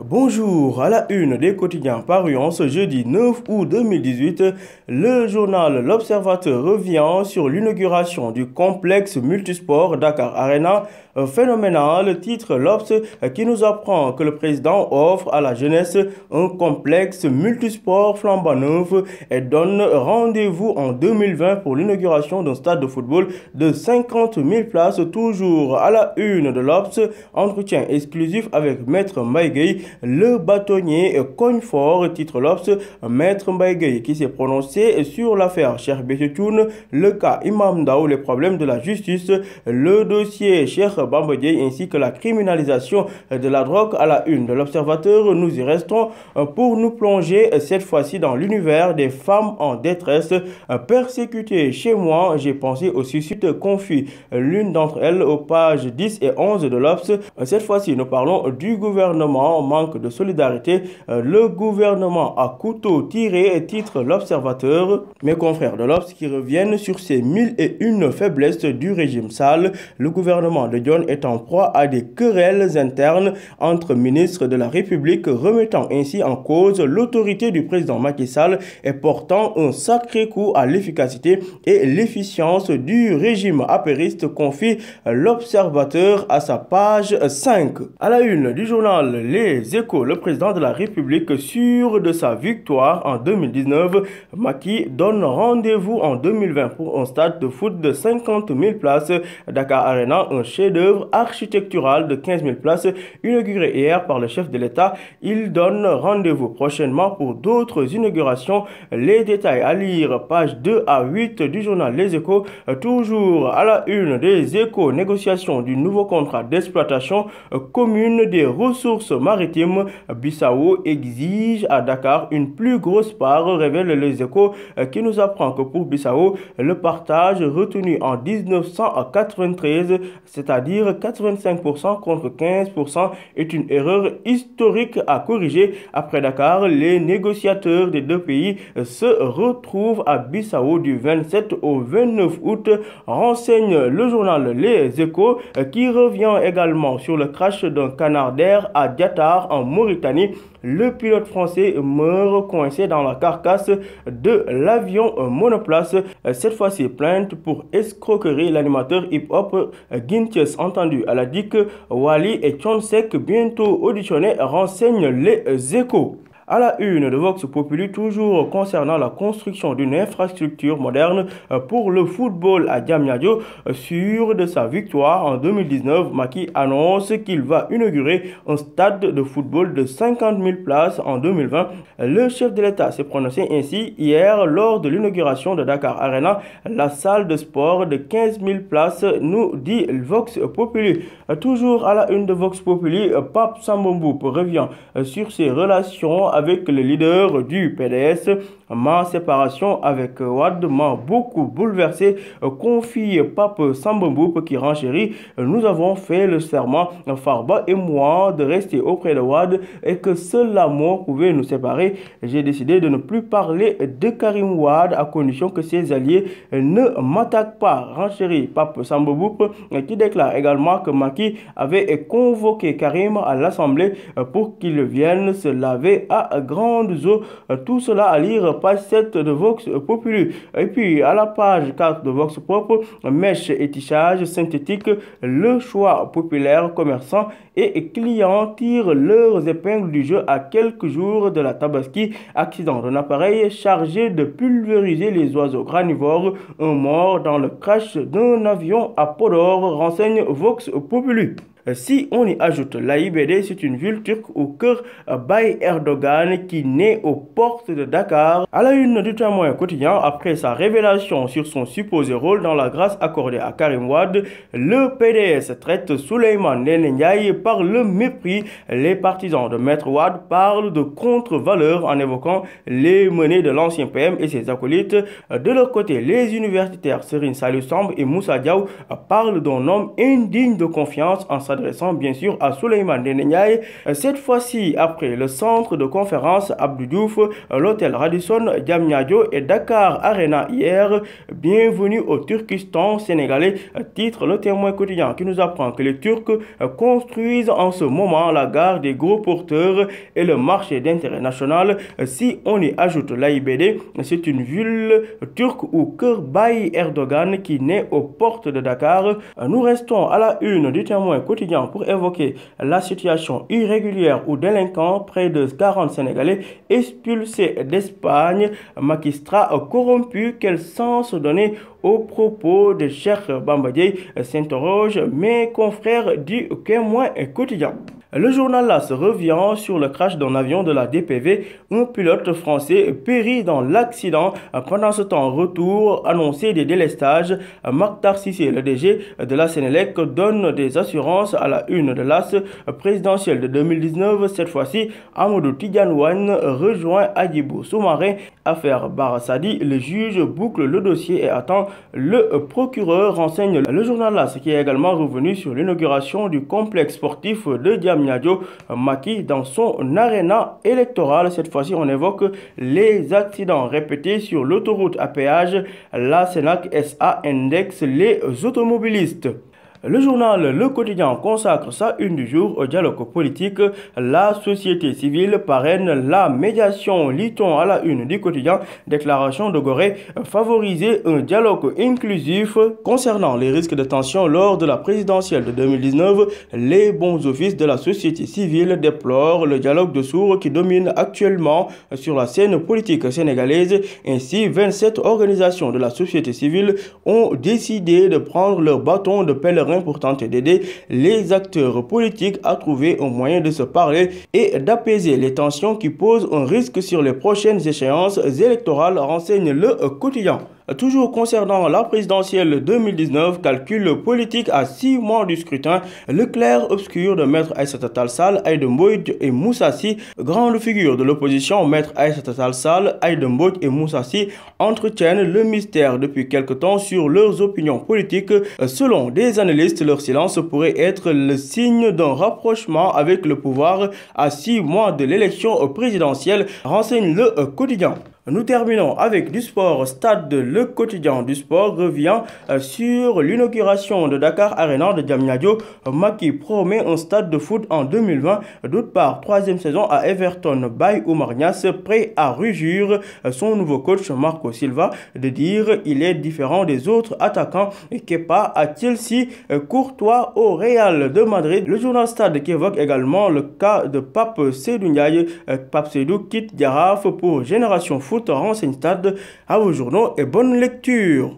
Bonjour, à la une des quotidiens parus en ce jeudi 9 août 2018, le journal L'Observateur revient sur l'inauguration du complexe multisport Dakar Arena. Phénoménal, titre l'Obs qui nous apprend que le président offre à la jeunesse un complexe multisport flambant neuf et donne rendez-vous en 2020 pour l'inauguration d'un stade de football de 50 000 places. Toujours à la une de l'Obs, entretien exclusif avec Maître Mbaye Gueye, le bâtonnier cogne fort, titre l'Obs. Maître Mbaye Gueye qui s'est prononcé sur l'affaire Cheikh Béthio Thioune, le cas Imam Ndao, les problèmes de la justice, le dossier Cheikh Bamba Dièye ainsi que la criminalisation de la drogue. À la une de l'Observateur, nous y restons pour nous plonger cette fois-ci dans l'univers des femmes en détresse persécutées. Chez moi, j'ai pensé au suicide, confie l'une d'entre elles aux pages 10 et 11 de l'Obs. Cette fois-ci, nous parlons du gouvernement, manque de solidarité. Le gouvernement à couteau tiré, titre l'Observateur. Mes confrères de l'Obs qui reviennent sur ces 1001 faiblesses du régime Sall. Le gouvernement de Dionne est en proie à des querelles internes entre ministres de la République, remettant ainsi en cause l'autorité du président Macky Sall et portant un sacré coup à l'efficacité et l'efficience du régime apériste, confie l'Observateur à sa page 5. À la une du journal Les Échos, le président de la République sûr de sa victoire en 2019, Macky donne rendez-vous en 2020 pour un stade de foot de 50 000 places. Dakar Arena, un chef-d'œuvre architectural de 15 000 places, inauguré hier par le chef de l'État. Il donne rendez-vous prochainement pour d'autres inaugurations. Les détails à lire, pages 2 à 8 du journal Les Échos. Toujours à la une des Échos, négociation du nouveau contrat d'exploitation commune des ressources maritimes. Bissau exige à Dakar une plus grosse part, révèle Les Échos, qui nous apprend que pour Bissau, le partage retenu en 1993, c'est-à-dire 85% contre 15%, est une erreur historique à corriger. Après Dakar, les négociateurs des deux pays se retrouvent à Bissau du 27 au 29 août, renseigne le journal Les Échos, qui revient également sur le crash d'un Canadair à Diatar en Mauritanie. Le pilote français meurt coincé dans la carcasse de l'avion monoplace. Cette fois-ci, plainte pour escroquerie. L'animateur hip-hop Gintius, entendu à la DIC, Wally et Thione bientôt auditionnés, renseignent Les Échos. À la une de Vox Populi, toujours concernant la construction d'une infrastructure moderne pour le football à Diamniadio, sûr de sa victoire en 2019, Macky annonce qu'il va inaugurer un stade de football de 50 000 places en 2020. Le chef de l'État s'est prononcé ainsi hier lors de l'inauguration de Dakar Arena, la salle de sport de 15 000 places, nous dit Vox Populi. Toujours à la une de Vox Populi, Pape Samba Mboup revient sur ses relations avec le leader du PDS. Ma séparation avec Wade m'a beaucoup bouleversé, confie Pape Samba Mboup qui renchérit. Nous avons fait le serment, Farba et moi, de rester auprès de Wade et que seul l'amour pouvait nous séparer. J'ai décidé de ne plus parler de Karim Wade à condition que ses alliés ne m'attaquent pas, renchérit Pape Samba Mboup, qui déclare également que Macky avait convoqué Karim à l'Assemblée pour qu'il vienne se laver à grandes eaux. Tout cela à lire page 7 de Vox Populi. Et puis à la page 4 de Vox Pop, mèche et tissage synthétique, le choix populaire, commerçants et clients tirent leurs épingles du jeu à quelques jours de la Tabaski. Accident d'un appareil chargé de pulvériser les oiseaux granivores, un mort dans le crash d'un avion à Podor, renseigne Vox Populi. Si on y ajoute l'AIBD, c'est une ville turque au cœur by Erdogan qui naît aux portes de Dakar. À la une du Témoin quotidien, après sa révélation sur son supposé rôle dans la grâce accordée à Karim Wade, le PDS traite Souleymane Ndéné Ndiaye par le mépris. Les partisans de Maître Wade parlent de contre-valeurs en évoquant les menées de l'ancien PM et ses acolytes. De leur côté, les universitaires Serigne Saliou Samb et Moussa Diaw parlent d'un homme indigne de confiance en s'adressant bien sûr à Souleymane Ndéné Ndiaye. Cette fois-ci, après le centre de conférence Abdou Diouf, l'hôtel Radisson Diamniadio et Dakar Arena hier, bienvenue au Turkistan sénégalais, titre Le Témoin quotidien qui nous apprend que les Turcs construisent en ce moment la gare des gros porteurs et le marché d'intérêt national. Si on y ajoute l'AIBD, c'est une ville turque où Kırbaï Erdogan qui naît aux portes de Dakar. Nous restons à la une du Témoin quotidien pour évoquer la situation irrégulière ou délinquant. Près de 40 Sénégalais expulsés d'Espagne. Magistrat corrompu, quel sens donner aux propos de Cheikh Bamba Dièye, s'interroge mes confrères du Témoin quotidien. Le journal LAS revient sur le crash d'un avion de la DPV. Un pilote français périt dans l'accident. Pendant ce temps, retour annoncé des délestages. Makhtar Cissé, le DG de la Sénélec, donne des assurances à la une de l'AS présidentielle de 2019. Cette fois-ci, Amadou Tidiane Wane rejoint Hadjibou Soumaré. Affaire Barassadi, le juge boucle le dossier et attend le procureur, renseigne le journal LAS, qui est également revenu sur l'inauguration du complexe sportif de Diamniadio. Macky dans son aréna électoral. Cette fois-ci, on évoque les accidents répétés sur l'autoroute à péage. La Sénac SA indexe les automobilistes. Le journal Le Quotidien consacre sa une du jour au dialogue politique. La société civile parraine la médiation. Lit-on à la une du quotidien, déclaration de Gorée, favoriser un dialogue inclusif concernant les risques de tension lors de la présidentielle de 2019. Les bons offices de la société civile déplorent le dialogue de sourds qui domine actuellement sur la scène politique sénégalaise. Ainsi, 27 organisations de la société civile ont décidé de prendre leur bâton de pèlerin pour tenter d'aider les acteurs politiques à trouver un moyen de se parler et d'apaiser les tensions qui posent un risque sur les prochaines échéances électorales, renseigne le quotidien. Toujours concernant la présidentielle 2019, calcul politique à 6 mois du scrutin, le clair-obscur de Maître Aïssata Tall Sall, Aïda Mbodj et Moussa Sy, grande figure de l'opposition, Maître Aïssata Tall Sall, Aïda Mbodj et Moussa Sy entretiennent le mystère depuis quelque temps sur leurs opinions politiques. Selon des analystes, leur silence pourrait être le signe d'un rapprochement avec le pouvoir à 6 mois de l'élection présidentielle, renseigne le quotidien. Nous terminons avec du sport. Stade Le Quotidien du sport revient sur l'inauguration de Dakar Arena de Diamniadio. Macky promet un stade de foot en 2020. D'autre part, 3e saison à Everton. Baye Oumar Niasse prêt à rugir son nouveau coach Marco Silva de dire il est différent des autres attaquants. Kepa à Chelsea, Courtois au Real de Madrid. Le journal Stade qui évoque également le cas de Pape Seydou Ndiaye. Pape Seydou quitte Jaraaf pour Génération Foot, renseigne Stade. À vos journaux et bonne lecture.